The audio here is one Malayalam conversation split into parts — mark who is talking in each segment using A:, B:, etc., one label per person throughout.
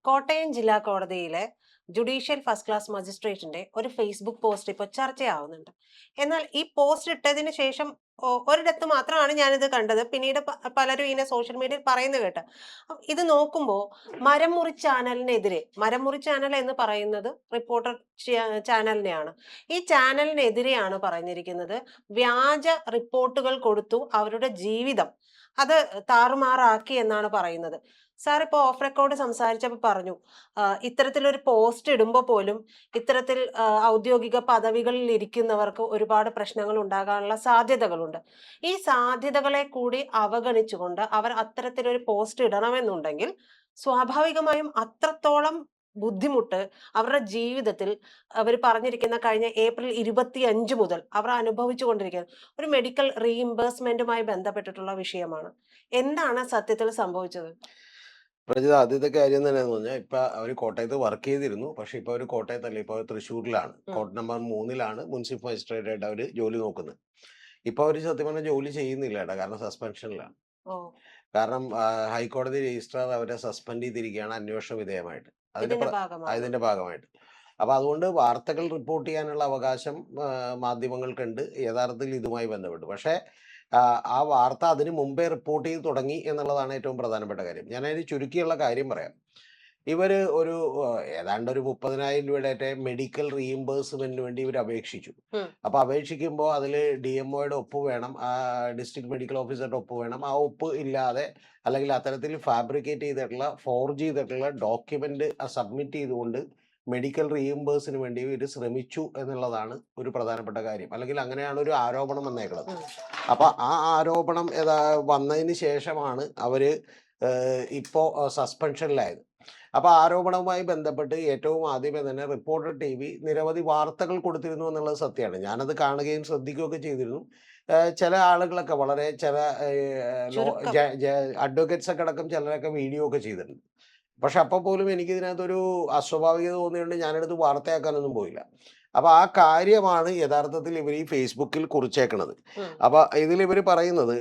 A: കോട്ടയം ജില്ലാ കോടതിയിലെ ജുഡീഷ്യൽ ഫസ്റ്റ് ക്ലാസ് മജിസ്ട്രേറ്റിന്റെ ഒരു ഫേസ്ബുക്ക് പോസ്റ്റ് ഇപ്പോൾ ചർച്ചയാവുന്നുണ്ട്. എന്നാൽ ഈ പോസ്റ്റ് ഇട്ടതിന് ശേഷം ഒരിടത്ത് മാത്രമാണ് ഞാനിത് കണ്ടത്. പിന്നീട് പലരും ഇങ്ങനെ സോഷ്യൽ മീഡിയയിൽ പറയുന്നത് കേട്ട്. ഇത് നോക്കുമ്പോൾ മരമുറി ചാനൽ എന്ന് പറയുന്നത് റിപ്പോർട്ടർ ചാനലിനെയാണ്. ഈ ചാനലിനെതിരെയാണ് പറഞ്ഞിരിക്കുന്നത്. വ്യാജ റിപ്പോർട്ടുകൾ കൊടുത്തു അവരുടെ ജീവിതം അത് താറുമാറാക്കി എന്നാണ് പറയുന്നത്. സാർ ഇപ്പോൾ ഓഫ് റെക്കോർഡ് സംസാരിച്ചപ്പോൾ പറഞ്ഞു, ഇത്തരത്തിലൊരു പോസ്റ്റ് ഇടുമ്പോൾ പോലും ഇത്തരത്തിൽ ഔദ്യോഗിക പദവികളിൽ ഇരിക്കുന്നവർക്ക് ഒരുപാട് പ്രശ്നങ്ങൾ ഉണ്ടാകാനുള്ള സാധ്യതകളുണ്ട്. ഈ സാധ്യതകളെ കൂടി അവഗണിച്ചുകൊണ്ട് അവർ അത്തരത്തിലൊരു പോസ്റ്റ് ഇടണമെന്നുണ്ടെങ്കിൽ സ്വാഭാവികമായും അത്രത്തോളം ബുദ്ധിമുട്ട് അവരുടെ ജീവിതത്തിൽ അവർ പറഞ്ഞിരിക്കുന്ന കഴിഞ്ഞ ഏപ്രിൽ 25 മുതൽ അവർ അനുഭവിച്ചു കൊണ്ടിരിക്കുന്നത് ഒരു മെഡിക്കൽ റീഇംബേഴ്സ്മെന്റുമായി ബന്ധപ്പെട്ടിട്ടുള്ള വിഷയമാണ്. എന്താണ് സത്യത്തിൽ സംഭവിച്ചത്?
B: പ്രജിത, ആദ്യത്തെ കാര്യം തന്നെയെന്ന് പറഞ്ഞാൽ ഇപ്പൊ അവര് കോട്ടയത്ത് വർക്ക് ചെയ്തിരുന്നു. പക്ഷെ ഇപ്പൊ അവര് കോട്ടയത്തല്ല, ഇപ്പൊ തൃശ്ശൂരിലാണ്, കോർട്ട് നമ്പർ 3-ലാണ് മുനിസിപ്പൽ മജിസ്ട്രേറ്റ് ആയിട്ട് അവര് ജോലി നോക്കുന്നത്. ഇപ്പൊ അവര് സത്യം പറഞ്ഞാൽ ജോലി ചെയ്യുന്നില്ല കേട്ടോ, കാരണം സസ്പെൻഷനിലാണ്. കാരണം ഹൈക്കോടതി രജിസ്ട്രാർ അവരെ സസ്പെൻഡ് ചെയ്തിരിക്കുകയാണ് അന്വേഷണ വിധേയമായിട്ട്, അതിന്റെ ഭാഗമായിട്ട്. അപ്പൊ അതുകൊണ്ട് വാർത്തകൾ റിപ്പോർട്ട് ചെയ്യാനുള്ള അവകാശം മാധ്യമങ്ങൾക്കുണ്ട് യഥാർത്ഥത്തിൽ ഇതുമായി ബന്ധപ്പെട്ട്. പക്ഷേ ആ വാർത്ത അതിന് മുമ്പേ റിപ്പോർട്ട് ചെയ്ത് തുടങ്ങി എന്നുള്ളതാണ് ഏറ്റവും പ്രധാനപ്പെട്ട കാര്യം. ഞാനതിന് ചുരുക്കിയുള്ള കാര്യം പറയാം. ഇവര് ഒരു ഏതാണ്ട് ഒരു 30,000 രൂപയുടെ മെഡിക്കൽ റീഇംബേഴ്സ്മെന്റിന് വേണ്ടി ഇവർ അപേക്ഷിച്ചു. അപ്പൊ അപേക്ഷിക്കുമ്പോൾ അതിൽ DMOയുടെ ഒപ്പ് വേണം, ഡിസ്ട്രിക്ട് മെഡിക്കൽ ഓഫീസറുടെ ഒപ്പ് വേണം. ആ ഒപ്പ് ഇല്ലാതെ അല്ലെങ്കിൽ അത്തരത്തിൽ ഫാബ്രിക്കേറ്റ് ചെയ്തിട്ടുള്ള ഫോർജ് ചെയ്തിട്ടുള്ള ഡോക്യുമെന്റ് സബ്മിറ്റ് ചെയ്തുകൊണ്ട് മെഡിക്കൽ റീഇംബേഴ്സിന് വേണ്ടി ഇവർ ശ്രമിച്ചു എന്നുള്ളതാണ് ഒരു പ്രധാനപ്പെട്ട കാര്യം. അല്ലെങ്കിൽ അങ്ങനെയാണ് ഒരു ആരോപണം വന്നേക്കുന്നത്. അപ്പൊ ആ ആരോപണം വന്നതിന് ശേഷമാണ് അവര് ഇപ്പോ സസ്പെൻഷനിലായത്. അപ്പൊ ആരോപണവുമായി ബന്ധപ്പെട്ട് ഏറ്റവും ആദ്യമേ തന്നെ റിപ്പോർട്ടർ TV നിരവധി വാർത്തകൾ കൊടുത്തിരുന്നു എന്നുള്ളത് സത്യമാണ്. ഞാനത് കാണുകയും ശ്രദ്ധിക്കുകയൊക്കെ ചെയ്തിരുന്നു. ചില ആളുകളൊക്കെ വളരെ ചില അഡ്വക്കേറ്റ്സ് ഒക്കെ അടക്കം ചിലരൊക്കെ വീഡിയോ ഒക്കെ ചെയ്തിട്ടുണ്ട്. പക്ഷെ അപ്പോൾ പോലും എനിക്കിതിനകത്തൊരു അസ്വാഭാവികത തോന്നിയുകൊണ്ട് ഞാനെടുത്ത് വാർത്തയാക്കാനൊന്നും പോയില്ല. അപ്പൊ ആ കാര്യമാണ് യഥാർത്ഥത്തിൽ ഇവർ ഈ ഫേസ്ബുക്കിൽ കുറിച്ചേക്കണത്. അപ്പൊ ഇതിൽ ഇവർ പറയുന്നത്,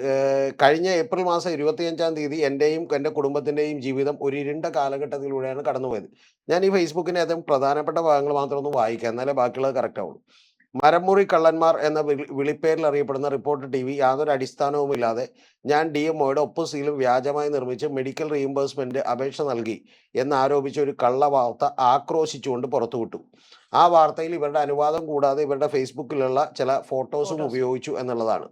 B: കഴിഞ്ഞ ഏപ്രിൽ മാസം 25-ാം തീയതി എൻ്റെയും എൻ്റെ കുടുംബത്തിൻ്റെയും ജീവിതം ഒരു ഇരുണ്ട കാലഘട്ടത്തിലൂടെയാണ് കടന്നുപോയത്. ഞാൻ ഈ ഫേസ്ബുക്കിൻ്റെ ഏറ്റവും പ്രധാനപ്പെട്ട ഭാഗങ്ങൾ മാത്രം ഒന്ന് വായിക്കാം, എന്നാലേ ബാക്കിയുള്ളത് കറക്റ്റ് ആവുള്ളൂ. മരമുറി കള്ളന്മാർ എന്ന വിളിപ്പേരിൽ അറിയപ്പെടുന്ന റിപ്പോർട്ടർ TV യാതൊരു അടിസ്ഥാനവുമില്ലാതെ ഞാൻ DMOയുടെ ഒപ്പ് സീലും വ്യാജമായി നിർമ്മിച്ച് മെഡിക്കൽ റീഇംബേഴ്സ്മെന്റ് അപേക്ഷ നൽകി എന്നാരോപിച്ച ഒരു കള്ള വാർത്ത ആക്രോശിച്ചുകൊണ്ട് പുറത്തുവിട്ടു. ആ വാർത്തയിൽ ഇവരുടെ അനുവാദം കൂടാതെ ഇവരുടെ ഫേസ്ബുക്കിലുള്ള ചില ഫോട്ടോസും ഉപയോഗിച്ചു എന്നുള്ളതാണ്.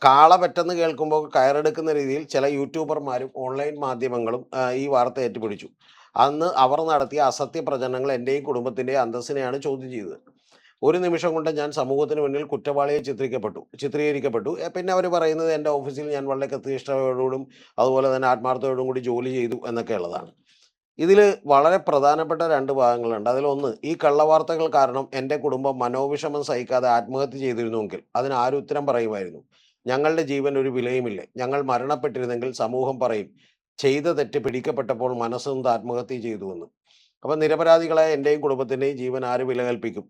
B: കാള പെട്ടെന്ന് കേൾക്കുമ്പോൾ കയറെടുക്കുന്ന രീതിയിൽ ചില യൂട്യൂബർമാരും ഓൺലൈൻ മാധ്യമങ്ങളും ഈ വാർത്ത ഏറ്റുപിടിച്ചു. അന്ന് അവർ നടത്തിയ അസത്യ പ്രചരണങ്ങൾ എൻ്റെയും കുടുംബത്തിൻ്റെയും അന്തസ്സിനെയാണ് ചോദ്യം ചെയ്തത്. ഒരു നിമിഷം കൊണ്ട് ഞാൻ സമൂഹത്തിന് മുന്നിൽ കുറ്റവാളിയെ ചിത്രീകരിക്കപ്പെട്ടു. പിന്നെ അവർ പറയുന്നത് എൻ്റെ ഓഫീസിൽ ഞാൻ വളരെ കൃത്യനിഷ്ഠയോടും അതുപോലെ തന്നെ ആത്മാർത്ഥതയോടും കൂടി ജോലി ചെയ്തു എന്നൊക്കെ ഉള്ളതാണ്. ഇതിൽ വളരെ പ്രധാനപ്പെട്ട 2 ഭാഗങ്ങളുണ്ട്. അതിലൊന്ന്, ഈ കള്ളവാർത്തകൾ കാരണം എൻ്റെ കുടുംബം മനോവിഷമം സഹിക്കാതെ ആത്മഹത്യ ചെയ്തിരുന്നുവെങ്കിൽ അതിന് ആരും ഉത്തരം പറയുമായിരുന്നു? ഞങ്ങളുടെ ജീവൻ ഒരു വിലയുമില്ലേ? ഞങ്ങൾ മരണപ്പെട്ടിരുന്നെങ്കിൽ സമൂഹം പറയും ചെയ്ത തെറ്റ് പിടിക്കപ്പെട്ടപ്പോൾ മനസ്സൊന്ന് ആത്മഹത്യ ചെയ്തുവെന്ന്. അപ്പം നിരപരാധികളായ എൻ്റെയും കുടുംബത്തിൻ്റെയും ജീവൻ ആര് വില കൽപ്പിക്കും?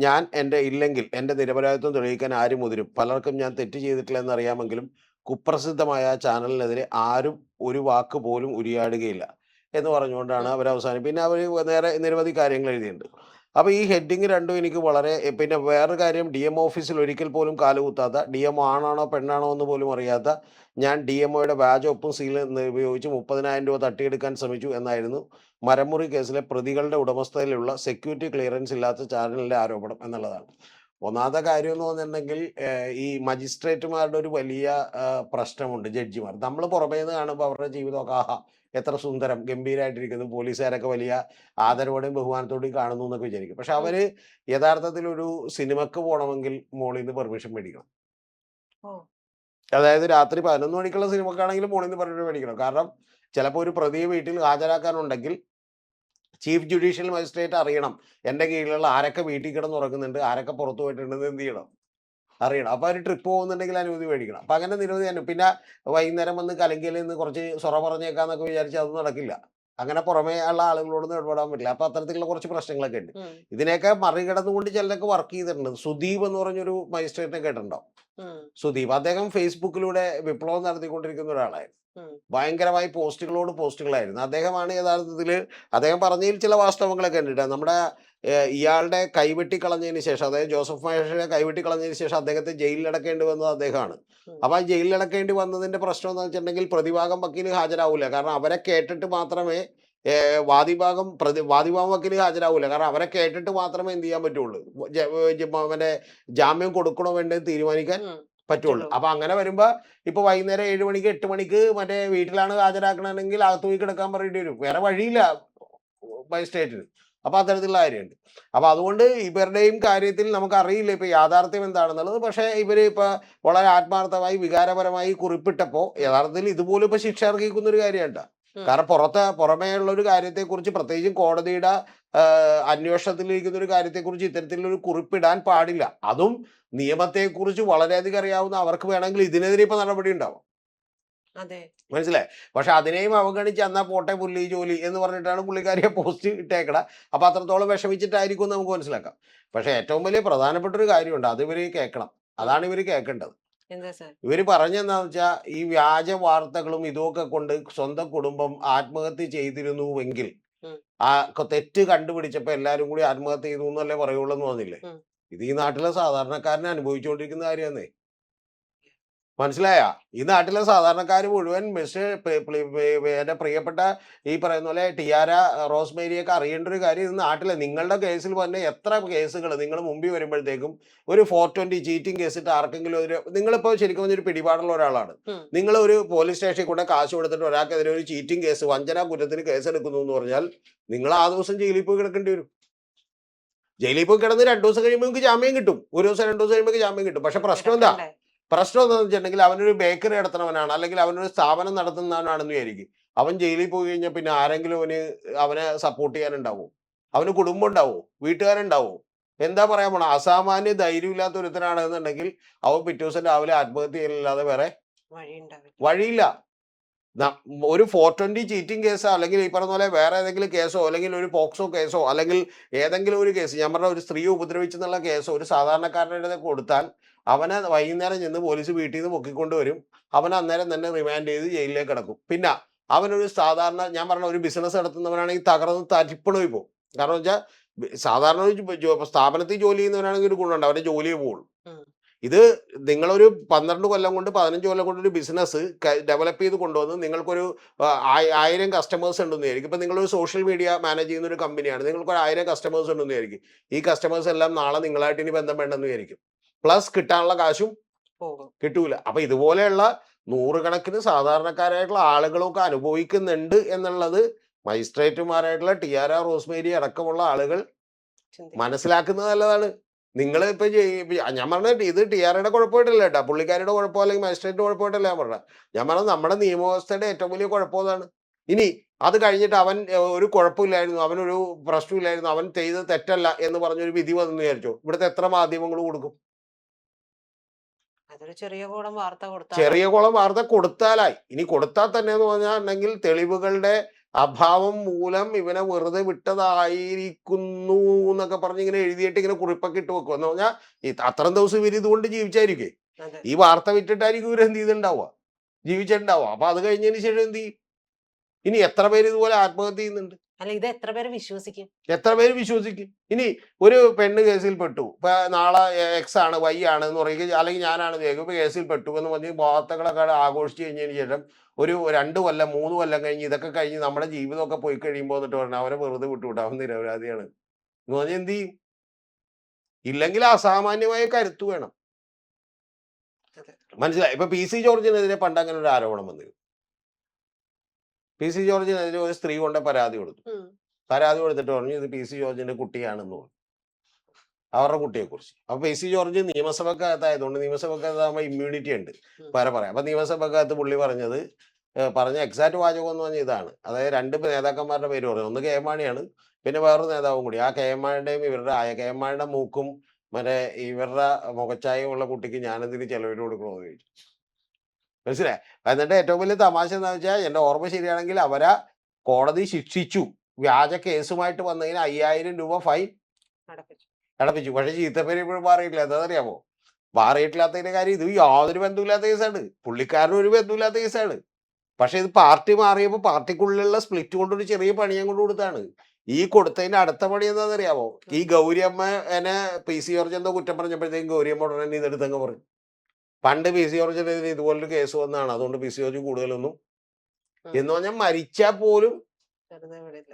B: ഞാൻ ഇല്ലെങ്കിൽ എൻ്റെ നിരപരാധിത്വം തെളിയിക്കാൻ ആര് മുതിരും? പലർക്കും ഞാൻ തെറ്റ് ചെയ്തിട്ടില്ല എന്നറിയാമെങ്കിലും കുപ്രസിദ്ധമായ ആ ചാനലിനെതിരെ ആരും ഒരു വാക്ക് പോലും ഉരിയാടുകയില്ല എന്ന് പറഞ്ഞുകൊണ്ടാണ് അവർ അവസാനം. പിന്നെ അവർ നേരെ നിരവധി കാര്യങ്ങൾ എഴുതിയിട്ടുണ്ട്. അപ്പോൾ ഈ ഹെഡിങ് രണ്ടും എനിക്ക് വളരെ, പിന്നെ വേറൊരു കാര്യം, DMO ഓഫീസിൽ ഒരിക്കൽ പോലും കാലുകുത്താത്ത, DMO ആണാണോ പെണ്ണാണോ എന്ന് പോലും അറിയാത്ത ഞാൻ DMOയുടെ വ്യാജ ഒപ്പും സീലും ഉപയോഗിച്ച് 30,000 രൂപ തട്ടിയെടുക്കാൻ ശ്രമിച്ചു എന്നായിരുന്നു മരമുറി കേസിലെ പ്രതികളുടെ ഉടമസ്ഥതയിലുള്ള സെക്യൂരിറ്റി ക്ലിയറൻസ് ഇല്ലാത്ത ചാനലിന്റെ ആരോപണം എന്നുള്ളതാണ്. ഒന്നാമത്തെ കാര്യം എന്ന് പറഞ്ഞിട്ടുണ്ടെങ്കിൽ, ഈ മജിസ്ട്രേറ്റുമാരുടെ ഒരു വലിയ പ്രശ്നമുണ്ട്. ജഡ്ജിമാർ നമ്മൾ പുറമേ നിന്ന് കാണുമ്പോൾ അവരുടെ ജീവിതമൊക്കെ ആഹാ എത്ര സുന്ദരം ഗംഭീരമായിട്ടിരിക്കുന്നു, പോലീസുകാരൊക്കെ വലിയ ആദരവോടെയും ബഹുമാനത്തോടെയും കാണുന്നു എന്നൊക്കെ വിചാരിക്കും. പക്ഷെ അവര് യഥാർത്ഥത്തിൽ ഒരു സിനിമക്ക് പോകണമെങ്കിൽ മോളിൽ നിന്ന് പെർമിഷൻ മേടിക്കണം. അതായത് രാത്രി 11 മണിക്കുള്ള സിനിമക്കാണെങ്കിലും മോളിൽ നിന്ന് പെർമിഷൻ മേടിക്കണം. കാരണം ചിലപ്പോൾ ഒരു പ്രതിയെ വീട്ടിൽ ഹാജരാക്കാനുണ്ടെങ്കിൽ ചീഫ് ജുഡീഷ്യൽ മജിസ്ട്രേറ്റ് അറിയണം എൻ്റെ കീഴിലുള്ള ആരൊക്കെ വീട്ടിൽ കിടന്നുറങ്ങുന്നുണ്ട്, ആരൊക്കെ പുറത്തു പോയിട്ടുണ്ടെന്ന് എന്ത് ചെയ്യണം, അറിയണം. അപ്പോൾ അവർ ട്രിപ്പ് പോകുന്നുണ്ടെങ്കിൽ അനുമതി മേടിക്കണം. അപ്പം അങ്ങനെ നിരവധി തന്നെ. പിന്നെ വൈകുന്നേരം വന്ന് കലങ്കിയിൽ നിന്ന് കുറച്ച് സൊറ പറഞ്ഞേക്കാന്നൊക്കെ വിചാരിച്ചാൽ അതൊന്നും നടക്കില്ല. അങ്ങനെ പുറമേ ഉള്ള ആളുകളോടൊന്നും ഇടപെടാൻ പറ്റില്ല. അപ്പൊ അത്തരത്തിലുള്ള കുറച്ച് പ്രശ്നങ്ങളൊക്കെ ഉണ്ട്. ഇതിനെയൊക്കെ മറികടന്നുകൊണ്ട് ചിലരൊക്കെ വർക്ക് ചെയ്തിട്ടുണ്ട്. സുദീപ് എന്ന് പറഞ്ഞൊരു മജിസ്ട്രേറ്റിനെ കേട്ടിട്ടുണ്ടോ? സുദീപ് അദ്ദേഹം ഫേസ്ബുക്കിലൂടെ വിപ്ലവം നടത്തിക്കൊണ്ടിരിക്കുന്ന ഒരാളായിരുന്നു.
A: ഉം.
B: ഭയങ്കരമായി പോസ്റ്റുകളായിരുന്നു. അദ്ദേഹമാണ് യഥാർത്ഥത്തിൽ അദ്ദേഹം പറഞ്ഞതിൽ ചില വാസ്തവങ്ങളൊക്കെ ഉണ്ട് ട്ടോ. നമ്മുടെ ഇയാളുടെ കൈവെട്ടി കളഞ്ഞതിന് ശേഷം, അതായത് ജോസഫ് മാഷിനെ കൈവെട്ടി കളഞ്ഞതിന് ശേഷം അദ്ദേഹത്തെ ജയിലിലടക്കേണ്ടി വന്നത് അദ്ദേഹമാണ്.
A: ഉം.
B: അപ്പൊ ആ ജയിലിലടക്കേണ്ടി വന്നതിന്റെ പ്രശ്നം എന്ന് വെച്ചിട്ടുണ്ടെങ്കിൽ പ്രതിഭാഗം വക്കീൽ ഹാജരാവൂല. കാരണം അവരെ കേട്ടിട്ട് മാത്രമേ വാദിഭാഗം വക്കീൽ ഹാജരാവൂല. കാരണം അവരെ കേട്ടിട്ട് മാത്രമേ എന്ത് ചെയ്യാൻ പറ്റുള്ളൂ, മറ്റേ ജാമ്യം കൊടുക്കണോ വേണ്ടത് തീരുമാനിക്കാൻ
A: ഉം.
B: പറ്റുള്ളൂ.
A: പറ്റുള്ളൂ.
B: അപ്പൊ അങ്ങനെ വരുമ്പോ ഇപ്പൊ വൈകുന്നേരം 7 മണിക്ക് 8 മണിക്ക് മറ്റേ വീട്ടിലാണ് ഹാജരാക്കണമെങ്കിൽ അകത്ത് പോയി കിടക്കാൻ പറയേണ്ടി വരും. വേറെ വഴിയില്ല മജിസ്ട്രേറ്റിന്. അപ്പൊ അത്തരത്തിലുള്ള കാര്യമുണ്ട്. അപ്പൊ അതുകൊണ്ട് ഇവരുടെയും കാര്യത്തിൽ നമുക്ക് അറിയില്ല ഇപ്പൊ യാഥാർത്ഥ്യം എന്താണെന്നുള്ളത്. പക്ഷെ ഇവര് ഇപ്പൊ വളരെ ആത്മാർത്ഥമായി വികാരപരമായി കുറിപ്പിട്ടപ്പോ യഥാർത്ഥത്തിൽ ഇതുപോലും ഇപ്പൊ ശിക്ഷ അർഹിക്കുന്ന ഒരു കാര്യമാണ്. കാരണം പുറമേ ഉള്ള ഒരു കാര്യത്തെക്കുറിച്ച്, പ്രത്യേകിച്ചും കോടതിയുടെ അന്വേഷണത്തിലിരിക്കുന്ന ഒരു കാര്യത്തെക്കുറിച്ച് ഇത്തരത്തിലൊരു കുറിപ്പിടാൻ പാടില്ല. അതും നിയമത്തെക്കുറിച്ച് വളരെയധികം അറിയാവുന്ന അവർക്ക് വേണമെങ്കിൽ ഇതിനെതിരെ ഇപ്പൊ നടപടി ഉണ്ടാവും.
A: അതെ.
B: മനസ്സിലായി. പക്ഷെ അതിനെയും അവഗണിച്ച് എന്നാ പോട്ടെ പുള്ളി ജോലി എന്ന് പറഞ്ഞിട്ടാണ് പുള്ളിക്കാരിയെ പോസ്റ്റ് ഇട്ടേക്കണ. അപ്പൊ അത്രത്തോളം വിഷമിച്ചിട്ടായിരിക്കും നമുക്ക് മനസ്സിലാക്കാം. പക്ഷെ ഏറ്റവും വലിയ പ്രധാനപ്പെട്ട ഒരു കാര്യമുണ്ട്, അത് ഇവര് കേൾക്കണം. അതാണ് ഇവര് കേൾക്കേണ്ടത്.
A: എന്താ സാർ?
B: ഇവര് പറഞ്ഞെന്താന്ന് വെച്ചാൽ ഈ വ്യാജ വാർത്തകളും ഇതൊക്കെ കൊണ്ട് സ്വന്തം കുടുംബം ആത്മഹത്യ ചെയ്തിരുന്നുവെങ്കിൽ
A: ഉം.
B: ആ തെറ്റ് കണ്ടുപിടിച്ചപ്പോ എല്ലാരും കൂടി ആത്മഹത്യ ചെയ്തു എന്നല്ലേ പറയുള്ളൂ എന്ന് പറഞ്ഞില്ലേ.
A: ഉം.
B: ഇത് ഈ നാട്ടിലെ സാധാരണക്കാരനെ അനുഭവിച്ചുകൊണ്ടിരിക്കുന്ന കാര്യമെന്നേ. മനസ്സിലായ? ഈ നാട്ടിലെ സാധാരണക്കാർ മുഴുവൻ എന്റെ പ്രിയപ്പെട്ട ഈ പറയുന്ന പോലെ ടിയാര റോസ്മേരിയൊക്കെ അറിയേണ്ട ഒരു കാര്യം, ഇത് നാട്ടിലെ നിങ്ങളുടെ കേസിൽ തന്നെ എത്ര കേസുകൾ നിങ്ങൾ മുമ്പിൽ വരുമ്പോഴത്തേക്കും ഒരു 420 ചീറ്റിംഗ് കേസിട്ട് ആർക്കെങ്കിലും ഒരു, നിങ്ങളിപ്പോൾ ശരിക്കും ഒരു പിടിപാടുള്ള ഒരാളാണ്. നിങ്ങൾ ഒരു പോലീസ് സ്റ്റേഷനിൽ കൂടെ കാശ് കൊടുത്തിട്ട് ഒരാൾക്കെതിരെ ഒരു ചീറ്റിംഗ് കേസ്, വഞ്ചന കുറ്റത്തിന് കേസ് എടുക്കുന്നു എന്ന് പറഞ്ഞാൽ നിങ്ങൾ ആ ദിവസം ജയിലിൽ പോയി കിടക്കേണ്ടി വരും. ജയിലിൽ പോയി കിടന്ന് 2 ദിവസം കഴിയുമ്പോൾ നിങ്ങൾക്ക് ജാമ്യം കിട്ടും. ഒരു ദിവസം 2 ദിവസം കഴിയുമ്പോൾ ജാമ്യം കിട്ടും. പക്ഷെ പ്രശ്നം എന്താ? പ്രശ്നം എന്താണെന്ന് വെച്ചിട്ടുണ്ടെങ്കിൽ അവനൊരു ബേക്കറി നടത്തുന്നവനാണ്, അല്ലെങ്കിൽ അവനൊരു സ്ഥാപനം നടത്തുന്നവനാണെന്ന് വിചാരിക്കും. അവൻ ജയിലിൽ പോയി കഴിഞ്ഞാൽ പിന്നെ ആരെങ്കിലും അവനെ സപ്പോർട്ട് ചെയ്യാനുണ്ടാവോ? അവന് കുടുംബം ഉണ്ടാവോ? വീട്ടുകാരുണ്ടാവോ? എന്താ പറയാൻ പോണ? അസാമാന്യ ധൈര്യമില്ലാത്ത ഒരുത്തനാണെന്നുണ്ടെങ്കിൽ അവൻ പിറ്റേ ദിവസം രാവിലെ ആത്മഹത്യ ചെയ്യലല്ലാതെ വേറെ വഴിയില്ല. ഒരു 420 ചീറ്റിംഗ് കേസോ, അല്ലെങ്കിൽ ഈ പറഞ്ഞ പോലെ വേറെ ഏതെങ്കിലും കേസോ, അല്ലെങ്കിൽ ഒരു പോക്സോ കേസോ, അല്ലെങ്കിൽ ഏതെങ്കിലും ഒരു കേസ്, ഞാൻ പറഞ്ഞ ഒരു സ്ത്രീയെ ഉപദ്രവിച്ചെന്നുള്ള കേസോ ഒരു സാധാരണക്കാരൻ്റെ കൊടുത്താൽ അവനെ വൈകുന്നേരം ചെന്ന് പോലീസ് വീട്ടിൽ നിന്ന് പൊക്കിക്കൊണ്ടുവരും. അവൻ അന്നേരം തന്നെ റിമാൻഡ് ചെയ്ത് ജയിലിലേക്ക് കിടക്കും. പിന്നെ അവനൊരു സാധാരണ, ഞാൻ പറഞ്ഞ ഒരു ബിസിനസ് നടത്തുന്നവനാണെങ്കിൽ തകർന്ന് തരിപ്പണമായി പോകും. കാരണം വെച്ചാൽ സാധാരണ ഒരു സ്ഥാപനത്തിൽ ജോലി ചെയ്യുന്നവനാണെങ്കിൽ ഒരു ഗുണമുണ്ട്, അവന്റെ ജോലിയെ പോകുള്ളൂ. ഇത് നിങ്ങളൊരു 12 കൊല്ലം കൊണ്ട് 15 കൊല്ലം കൊണ്ട് ഒരു ബിസിനസ് ഡെവലപ്പ് ചെയ്ത് കൊണ്ടുവന്ന് നിങ്ങൾക്കൊരു 1000 കസ്റ്റമേഴ്സ് ഉണ്ടെന്ന് വിചാരിക്കും. ഇപ്പം നിങ്ങളൊരു സോഷ്യൽ മീഡിയ മാനേജ് ചെയ്യുന്ന ഒരു കമ്പനിയാണ്, നിങ്ങൾക്കൊരു 1000 കസ്റ്റമേഴ്സ് ഉണ്ടെന്ന് വിചാരിക്കും. ഈ കസ്റ്റമേഴ്സ് എല്ലാം നാളെ നിങ്ങളായിട്ട് ഇനി ബന്ധം വേണ്ടെന്ന് വിചാരിക്കും. പ്ലസ് കിട്ടാനുള്ള കാശും കിട്ടൂല. അപ്പൊ ഇതുപോലെയുള്ള നൂറുകണക്കിന് സാധാരണക്കാരായിട്ടുള്ള ആളുകളൊക്കെ അനുഭവിക്കുന്നുണ്ട് എന്നുള്ളത് മജിസ്ട്രേറ്റുമാരായിട്ടുള്ള ടിയാര റോസ്മേരി അടക്കമുള്ള ആളുകൾ മനസ്സിലാക്കുന്നത് നല്ലതാണ്. നിങ്ങൾ ഇപ്പൊ ഞാൻ പറഞ്ഞ ഇത് ടിആർഐയുടെ കുഴപ്പമായിട്ടല്ല കേട്ടോ, പുള്ളിക്കാരുടെ കുഴപ്പമോ അല്ലെങ്കിൽ മജിസ്ട്രേറ്റിന്റെ കുഴപ്പമായിട്ടല്ല ഞാൻ പറഞ്ഞത്. ഞാൻ പറഞ്ഞത് നമ്മുടെ നിയമവ്യവസ്ഥയുടെ ഏറ്റവും വലിയ കുഴപ്പം അതാണ്. ഇനി അത് കഴിഞ്ഞിട്ട് അവൻ ഒരു കുഴപ്പമില്ലായിരുന്നു, അവനൊരു പ്രശ്നമില്ലായിരുന്നു, അവൻ ചെയ്തത് തെറ്റല്ല എന്ന് പറഞ്ഞൊരു വിധി വന്നു വിചാരിച്ചോ, ഇവിടുത്തെ എത്ര മാധ്യമങ്ങൾ കൊടുക്കും?
A: ചെറിയ കുളം വാർത്ത
B: കൊടുത്താലായി. ഇനി കൊടുത്താൽ തന്നെ എന്ന് പറഞ്ഞാൽ തെളിവുകളുടെ അഭാവം മൂലം ഇവനെ വെറുതെ വിട്ടതായിരിക്കുന്നു എന്നൊക്കെ പറഞ്ഞ് ഇങ്ങനെ എഴുതിയിട്ട് ഇങ്ങനെ കുറിപ്പൊക്കെ ഇട്ട് വെക്കും. എന്ന് പറഞ്ഞാൽ അത്രയും ദിവസം ഇവർ ഇതുകൊണ്ട് ജീവിച്ചായിരിക്കേ, ഈ വാർത്ത വിറ്റിട്ടായിരിക്കും ഇവർ എന്ത് ചെയ്തിട്ടുണ്ടാവുക, ജീവിച്ചിട്ടുണ്ടാവുക. അപ്പൊ അത് കഴിഞ്ഞതിന് ശേഷം എന്ത് ചെയ്യും? ഇനി എത്ര പേര് ഇതുപോലെ ആത്മഹത്യ ചെയ്യുന്നുണ്ട്?
A: ഇത് എത്ര പേര്
B: വിശ്വസിക്കും? ഇനി ഒരു പെണ്ണ് കേസിൽ പെട്ടു, ഇപ്പൊ നാളെ എക്സ് ആണ് വൈ ആണ് എന്ന് പറയുക, അല്ലെങ്കിൽ ഞാനാണ് ഇപ്പൊ കേസിൽ പെട്ടു എന്ന് പറഞ്ഞ് വാർത്തകളൊക്കെ ആഘോഷിച്ചു കഴിഞ്ഞതിന് ശേഷം ഒരു 2 കൊല്ലം 3 കൊല്ലം കഴിഞ്ഞ് ഇതൊക്കെ കഴിഞ്ഞ് നമ്മുടെ ജീവിതമൊക്കെ പോയി കഴിയുമ്പോൾ എന്നിട്ട് പറഞ്ഞാൽ അവനെ വെറുതെ വിട്ടുവിട്ടു, അവൻ നിരപരാധിയാണ് എന്ന് പറഞ്ഞാൽ എന്ത് ചെയ്യും? ഇല്ലെങ്കിൽ അസാമാന്യമായ കരുത്ത് വേണം. മനസ്സിലായി? ഇപ്പൊ പി സി ജോർജിനെതിരെ പണ്ട് അങ്ങനെ ഒരു ആരോപണം വന്നിരുന്നു. പി സി ജോർജിനെതിരെ ഒരു സ്ത്രീ കൊണ്ട് പരാതി കൊടുത്തിട്ട് പറഞ്ഞു ഇത് പി സി ജോർജിന്റെ കുട്ടിയാണെന്ന് പറഞ്ഞു, അവരുടെ കുട്ടിയെക്കുറിച്ച്. അപ്പൊ പി സി ജോർജ് നിയമസഭക്കകത്തായതുകൊണ്ട് നിയമസഭക്കകത്താകുമ്പോൾ ഇമ്മ്യൂണിറ്റി ഉണ്ട്, പറയാം. അപ്പൊ നിയമസഭക്കകത്ത് പുള്ളി പറഞ്ഞ എക്സാക്ട് വാചകം എന്ന് പറഞ്ഞാൽ ഇതാണ്. അതായത് 2 നേതാക്കന്മാരുടെ പേര് പറഞ്ഞു, ഒന്ന് കെ എം മാണിയാണ്, പിന്നെ വേറൊരു നേതാവും കൂടി. ആ കെ എം മാണിയുടെയും കെ എം മാണിയുടെ മൂക്കും മറ്റേ ഇവരുടെ മുഖച്ചായും ഉള്ള കുട്ടിക്ക് ഞാനെന്തിന് ചെലവിന് കൊടുക്കണമെന്ന് ചോദിച്ചു. മനസ്സിലായി? എന്നിട്ട് ഏറ്റവും വലിയ തമാശ എന്താ വെച്ചാൽ, എന്റെ ഓർമ്മ ശരിയാണെങ്കിൽ അവരെ കോടതി ശിക്ഷിച്ചു, വ്യാജ കേസുമായിട്ട് വന്നതിന് 5000 രൂപ ഫൈൻ അടപ്പിച്ചു. പക്ഷെ ചീത്തപ്പേര് ഇപ്പോഴും മാറിയിട്ടില്ല. എന്താണെന്നറിയാമോ? മാറിയിട്ടില്ലാത്തതിന്റെ കാര്യം ഇത് യാതൊരു ബന്ധമില്ലാത്ത കേസാണ്, പുള്ളിക്കാരനും ഒരു ബന്ധമില്ലാത്ത കേസാണ്. പക്ഷെ ഇത് പാർട്ടി മാറിയപ്പോൾ പാർട്ടിക്കുള്ളിലുള്ള സ്പ്ലിറ്റ് കൊണ്ടൊരു ചെറിയ പണി ഞാൻ കൊണ്ട് കൊടുത്താണ്. ഈ കൊടുത്തതിന്റെ അടുത്ത പണി എന്താണെന്നറിയാമോ? ഈ ഗൗരിയമ്മ എന്നെ PC ജോർജ് എന്തോ കുറ്റം പറഞ്ഞപ്പോഴത്തേക്കും ഗൗരിയമ്മ ഉടനെ ഇതെടുത്തങ്ങ് പറഞ്ഞു. പണ്ട് PC ജോർജിനെതിരെ ഇതുപോലൊരു കേസ് വന്നതാണ്, അതുകൊണ്ട് PC ജോർജ് കൂടുതലൊന്നും എന്ന് പറഞ്ഞാൽ മരിച്ചാൽ പോലും.
A: വെറുതെ വിടില്ല.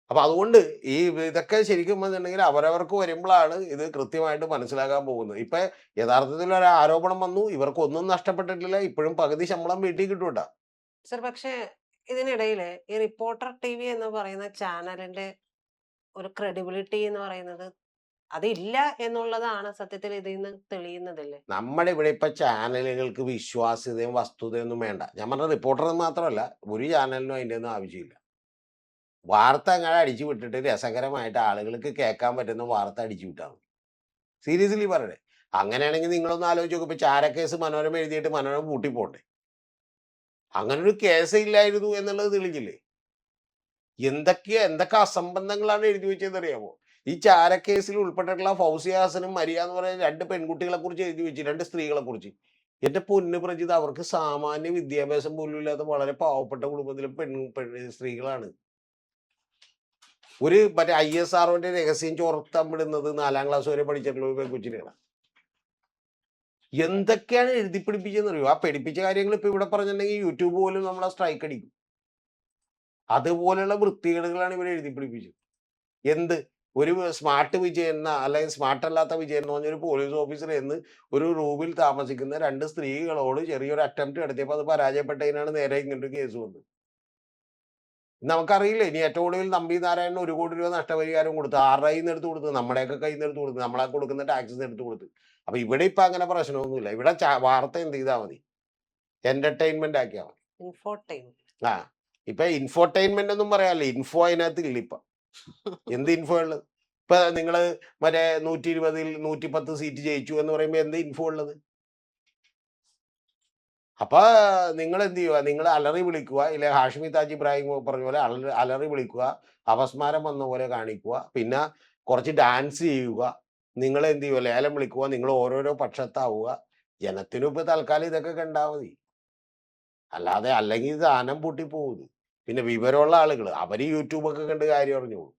B: അപ്പൊ അതുകൊണ്ട് ഈ ഇതൊക്കെ ശരിക്കും പറഞ്ഞിട്ടുണ്ടെങ്കിൽ അവരവർക്ക് വരുമ്പോഴാണ് ഇത് കൃത്യമായിട്ട് മനസ്സിലാക്കാൻ പോകുന്നത്. ഇപ്പൊ യഥാർത്ഥത്തിൽ ഒരു ആരോപണം വന്നു, ഇവർക്കൊന്നും നഷ്ടപ്പെട്ടിട്ടില്ല, ഇപ്പോഴും പകുതി ശമ്പളം വീട്ടിൽ കിട്ടൂട്ടാ.
A: സർ, പക്ഷേ ഇതിനിടയില് ഈ റിപ്പോർട്ടർ TV എന്ന് പറയുന്ന ചാനലിന്റെ ഒരു ക്രെഡിബിലിറ്റി എന്ന് പറയുന്നത് അതില്ല എന്നുള്ളതാണ് സത്യത്തിൽ ഇതിൽ നിന്ന് തെളിയുന്നതല്ലേ?
B: നമ്മുടെ ഇവിടെ ഇപ്പൊ ചാനലുകൾക്ക് വിശ്വാസ്യതയും വസ്തുതയൊന്നും വേണ്ട. ഞാൻ പറഞ്ഞ റിപ്പോർട്ടർ മാത്രമല്ല, ഒരു ചാനലിനും അതിൻ്റെ ഒന്നും ആവശ്യമില്ല. വാർത്ത അങ്ങനെ അടിച്ചു വിട്ടിട്ട് രസകരമായിട്ട് ആളുകൾക്ക് കേൾക്കാൻ പറ്റുന്ന വാർത്ത അടിച്ചു വിട്ടാൽ മതി. സീരിയസ്ലി പറയണേ. അങ്ങനെയാണെങ്കിൽ നിങ്ങളൊന്ന് ആലോചിച്ച് നോക്കും, ഇപ്പൊ ചാരക്കേസ് മനോരമ എഴുതിയിട്ട് മനോരമ പൂട്ടി പോണ്ടേ? അങ്ങനെ ഒരു കേസ് ഇല്ലായിരുന്നു എന്നുള്ളത് തെളിഞ്ഞില്ലേ? എന്തൊക്കെ അസംബന്ധങ്ങളാണ് എഴുതി വെച്ചതെന്ന് അറിയാമോ? ഈ ചാരക്കേസിൽ ഉൾപ്പെട്ടിട്ടുള്ള ഫൗസിയ ഹസനും മരിയ എന്ന് പറയുന്ന 2 പെൺകുട്ടികളെ കുറിച്ച് എഴുതി വെച്ചു, 2 സ്ത്രീകളെ കുറിച്ച്. എന്റെ പൊന്നു പ്രജിത, അവർക്ക് സാമാന്യ വിദ്യാഭ്യാസം പോലും ഇല്ലാത്ത വളരെ പാവപ്പെട്ട കുടുംബത്തിലെ സ്ത്രീകളാണ്. ഒരു മറ്റേ ISROന്റെ രഹസ്യം ചോർത്തമിടുന്നത് 4ാം ക്ലാസ് വരെ പഠിച്ചിട്ടുള്ള ഒരു പെൺകുച്ചിനെയാണ്. എന്തൊക്കെയാണ് എഴുതി പിടിപ്പിച്ചെന്ന് അറിയോ? ആ പഠിപ്പിച്ച കാര്യങ്ങൾ ഇപ്പൊ ഇവിടെ പറഞ്ഞിട്ടുണ്ടെങ്കിൽ യൂട്യൂബ് പോലും നമ്മളെ സ്ട്രൈക്ക് അടിക്കും. അതുപോലെയുള്ള വൃത്തികേടുകളാണ് ഇവർ എഴുതി പിടിപ്പിച്ചത്. എന്ത് ഒരു സ്മാർട്ട് വിജയൻ അല്ലെങ്കിൽ സ്മാർട്ട് അല്ലാത്ത വിജയൻ എന്ന് പറഞ്ഞൊരു പോലീസ് ഓഫീസർ എന്ന് ഒരു റൂമിൽ താമസിക്കുന്ന 2 സ്ത്രീകളോട് ചെറിയൊരു അറ്റംപ്റ്റ് നടത്തിയപ്പോൾ അത് പരാജയപ്പെട്ടതിനാണ് നേരെ ഇങ്ങനൊരു കേസ് വന്നത്. നമുക്കറിയില്ല. ഇനി ഏറ്റവും ഒടുവിൽ നമ്പി നാരായണന് 1 കോടി രൂപ നഷ്ടപരിഹാരം കൊടുത്തു. ആരുടെ കയ്യിൽ നിന്ന് എടുത്ത് കൊടുത്തു? നമ്മുടെയൊക്കെ കയ്യിൽ നിന്ന് എടുത്ത് കൊടുത്തു. നമ്മളെ കൊടുക്കുന്ന ടാക്സിൽ നിന്ന് എടുത്ത് കൊടുത്തു. അപ്പൊ ഇവിടെ ഇപ്പൊ അങ്ങനെ പ്രശ്നമൊന്നുമില്ല. ഇവിടെ വാർത്ത എന്ത് ചെയ്താൽ മതി? എന്റർടൈൻമെന്റ് ആക്കിയാൽ മതി.
A: ഇൻഫോർടൈൻമെന്റ്.
B: ആ, ഇപ്പൊ ഇൻഫോർടൈൻമെന്റ് ഒന്നും പറയാനില്ല. ഇൻഫോ അതിനകത്ത് ഇല്ല ഇപ്പൊ. എന്ത് ഇൻഫോ ഉള്ളത്? ഇപ്പൊ നിങ്ങള് മറ്റേ 120ൽ 110 സീറ്റ് ജയിച്ചു എന്ന് പറയുമ്പോ എന്ത് ഇൻഫോ ഉള്ളത്? അപ്പൊ നിങ്ങൾ എന്ത് ചെയ്യുക? നിങ്ങൾ അലറി വിളിക്കുക, ഇല്ലെ ഹാഷ്മി താജ് ഇബ്രാഹിം പറഞ്ഞ പോലെ അലറി വിളിക്കുക, അപസ്മാരം വന്ന പോലെ കാണിക്കുക, പിന്നെ കുറച്ച് ഡാൻസ് ചെയ്യുക, നിങ്ങൾ എന്ത് ചെയ്യുക? ലേലം വിളിക്കുക, നിങ്ങൾ ഓരോരോ പക്ഷത്താവുക. ജനത്തിനും ഇപ്പൊ തൽക്കാലം ഇതൊക്കെ കണ്ടാൽ മതി. അല്ലാതെ അല്ലെങ്കിൽ ഇത് ആനം പൂട്ടി പോകുന്നത്. പിന്നെ വിവരമുള്ള ആളുകൾ അവര് യൂട്യൂബൊക്കെ കണ്ട് കാര്യം അറിഞ്ഞോളൂ.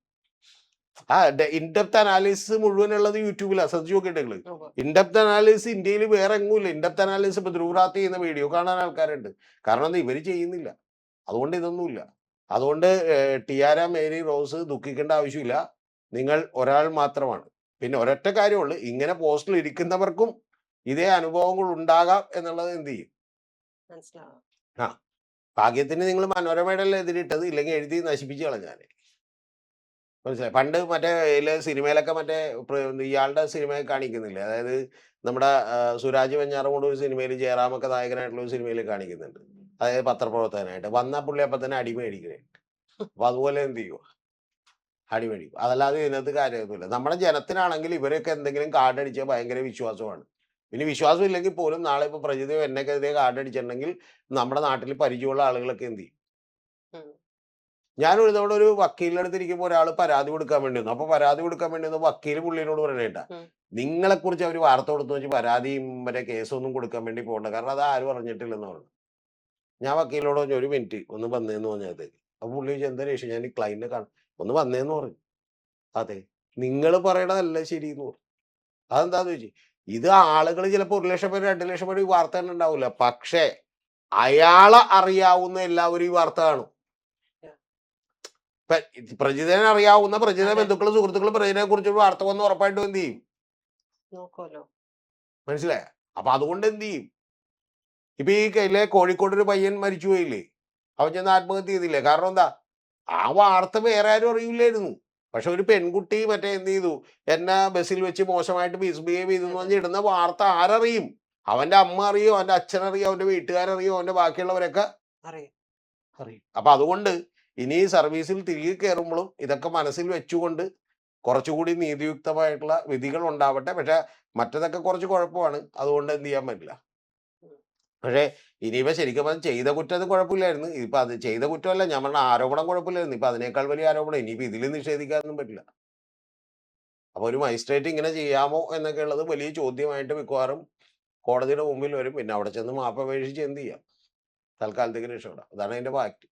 B: ആ ഇൻഡെപ്ത് അനാലിസിസ് മുഴുവനുള്ളത് യൂട്യൂബിലാണ്. ശ്രദ്ധിച്ചു നോക്കിയിട്ട് നിങ്ങള്. ഇൻഡെപ്ത് അനാലിസിസ് ഇന്ത്യയിൽ വേറെ എങ്ങുമില്ല. ഇൻഡെപ്ത് അനാലിസിസ് ഇപ്പൊ ധ്രുവറാത്തി ചെയ്യുന്ന വീഡിയോ കാണാൻ ആൾക്കാരുണ്ട്. കാരണം എന്താ? ഇവര് ചെയ്യുന്നില്ല. അതുകൊണ്ട് ഇതൊന്നുമില്ല. അതുകൊണ്ട് ടിയാര മേരി റോസ് ദുഃഖിക്കേണ്ട ആവശ്യമില്ല. നിങ്ങൾ ഒരാൾ മാത്രമാണ്. പിന്നെ ഒരൊറ്റ കാര്യമുള്ളൂ, ഇങ്ങനെ പോസ്റ്റിൽ ഇരിക്കുന്നവർക്കും ഇതേ അനുഭവങ്ങൾ ഉണ്ടാകാം എന്നുള്ളത് എന്ത് ചെയ്യും?
A: മനസ്സിലാവും.
B: ആ, ഭാഗ്യത്തിന് നിങ്ങൾ മനോരമയുടെ അല്ലേ എതിരിട്ടത്, ഇല്ലെങ്കിൽ എഴുതി നശിപ്പിച്ച് കളഞ്ഞാലേ. മനസ്സിലായി. പണ്ട് മറ്റേ സിനിമയിലൊക്കെ മറ്റേ ഇയാളുടെ സിനിമ കാണിക്കുന്നില്ലേ? അതായത് നമ്മുടെ സുരാജ് വെഞ്ഞാറമൂട് ഒരു സിനിമയിൽ ജയറാമൊക്കെ നായകനായിട്ടുള്ള ഒരു സിനിമയിൽ കാണിക്കുന്നുണ്ട്. അതായത് പത്രപ്രവർത്തകനായിട്ട് വന്ന പുള്ളി അപ്പൊ തന്നെ അടിമേടിക്കണേ. അപ്പൊ അതുപോലെ എന്ത് ചെയ്യുക? അടിമേടിക്കും. അതല്ലാതെ ഇതിനകത്ത് കാര്യമൊന്നുമില്ല. നമ്മുടെ ജനത്തിനാണെങ്കിൽ ഇവരൊക്കെ എന്തെങ്കിലും കാർഡ് അടിച്ചാൽ ഭയങ്കര വിശ്വാസമാണ്. ഇനി വിശ്വാസം ഇല്ലെങ്കിൽ പോലും നാളെ ഇപ്പൊ പ്രജിതയോ എന്നെക്കെതിരെ കാർഡ് അടിച്ചിട്ടുണ്ടെങ്കിൽ നമ്മുടെ നാട്ടിൽ പരിചയമുള്ള ആളുകളൊക്കെ എന്ത് ചെയ്യും? ഞാൻ ഒരു തവണ ഒരു വക്കീലിന്റെ അടുത്ത് ഇരിക്കുമ്പോൾ ഒരാൾ പരാതി കൊടുക്കാൻ വേണ്ടി വന്നു. അപ്പൊ പരാതി കൊടുക്കാൻ വേണ്ടി വന്നു വക്കീല് പുള്ളിയോട് പറയണേട്ടാ, നിങ്ങളെ കുറിച്ച് അവർ വാർത്ത കൊടുത്തു വെച്ച് പരാതിയും മറ്റേ കേസൊന്നും കൊടുക്കാൻ വേണ്ടി പോകണ്ട, കാരണം അത് ആരും അറിഞ്ഞിട്ടില്ലെന്ന് പറഞ്ഞു. ഞാൻ വക്കീലിനോട് പറഞ്ഞു, 1 മിനിറ്റ് ഒന്ന് വന്നേന്ന് പറഞ്ഞത്തേക്ക്. അപ്പൊ പുള്ളി ചോദിച്ചു, എന്താ രേഷു, ഞാൻ ഈ ക്ലൈന്റിനെ കാണാം, ഒന്ന് വന്നേന്ന് പറഞ്ഞു. അതെ, നിങ്ങൾ പറയണതല്ല ശരി എന്ന് പറഞ്ഞു. അതെന്താന്ന് ചോദിച്ചു. ഇത് ആളുകൾ ചിലപ്പോൾ 1 ലക്ഷം പേര് 2 ലക്ഷം പേര് ഈ വാർത്ത തന്നെ ഉണ്ടാവില്ല. പക്ഷേ അയാളെ അറിയാവുന്ന എല്ലാവരും ഈ വാർത്ത കാണും. പ്രജിതനെ അറിയാവുന്ന പ്രജിത ബന്ധുക്കളും സുഹൃത്തുക്കളും പ്രജിതനെ കുറിച്ച് വാർത്ത വന്ന് ഉറപ്പായിട്ടും എന്ത് ചെയ്യും?
A: നോക്കുമല്ലോ.
B: മനസ്സിലായ? അപ്പൊ അതുകൊണ്ട് എന്ത് ചെയ്യും? ഇപ്പൊ ഈ കയ്യിലെ കോഴിക്കോട് ഒരു പയ്യൻ മരിച്ചു പോയില്ലേ? അവൻ ചെന്ന് ആത്മഹത്യ ചെയ്തില്ലേ? കാരണം എന്താ? ആ വാർത്ത വേറെ ആരും അറിയില്ലായിരുന്നു. പക്ഷെ ഒരു പെൺകുട്ടി മറ്റേ എന്ത് ചെയ്തു, എന്നെ ബസ്സിൽ വെച്ച് മോശമായിട്ട് മിസ്ബിഹേവ് ചെയ്തു എന്ന് പറഞ്ഞ് ഇടുന്ന വാർത്ത ആരറിയും? അവന്റെ അമ്മ അറിയോ, അവന്റെ അച്ഛനറിയോ, അവന്റെ വീട്ടുകാരറിയോ, അവന്റെ ബാക്കിയുള്ളവരൊക്കെ
A: അറിയും.
B: അപ്പൊ അതുകൊണ്ട് ഇനി സർവീസിൽ തിരികെ കയറുമ്പോഴും ഇതൊക്കെ മനസ്സിൽ വെച്ചുകൊണ്ട് കുറച്ചുകൂടി നീതിയുക്തമായിട്ടുള്ള വിധികൾ ഉണ്ടാവട്ടെ. പക്ഷെ മറ്റതൊക്കെ കുറച്ച് കുഴപ്പമാണ്. അതുകൊണ്ട് എന്ത് ചെയ്യാൻ പറ്റില്ല. പക്ഷേ ഇനിയിപ്പോ ശരിക്കും പറഞ്ഞാൽ ചെയ്ത കുറ്റം അത് കുഴപ്പമില്ലായിരുന്നു. ഇപ്പൊ അത് ചെയ്ത കുറ്റമല്ല, ഞാൻ പറഞ്ഞ ആരോപണം കുഴപ്പമില്ലായിരുന്നു. ഇപ്പൊ അതിനേക്കാൾ വലിയ ആരോപണം. ഇനിയിപ്പോ ഇതിൽ നിഷേധിക്കാനൊന്നും പറ്റില്ല. അപ്പൊ ഒരു മജിസ്ട്രേറ്റ് ഇങ്ങനെ ചെയ്യാമോ എന്നൊക്കെ ഉള്ളത് വലിയ ചോദ്യമായിട്ട് മിക്കവാറും കോടതിയുടെ മുമ്പിൽ വരും. പിന്നെ അവിടെ ചെന്ന് മാപ്പ് അപേക്ഷിച്ച് എന്ത് ചെയ്യാം? തൽക്കാലത്തേക്ക് രക്ഷപ്പെടാം. അതാണ് അതിന്റെ ഫാക്ട്.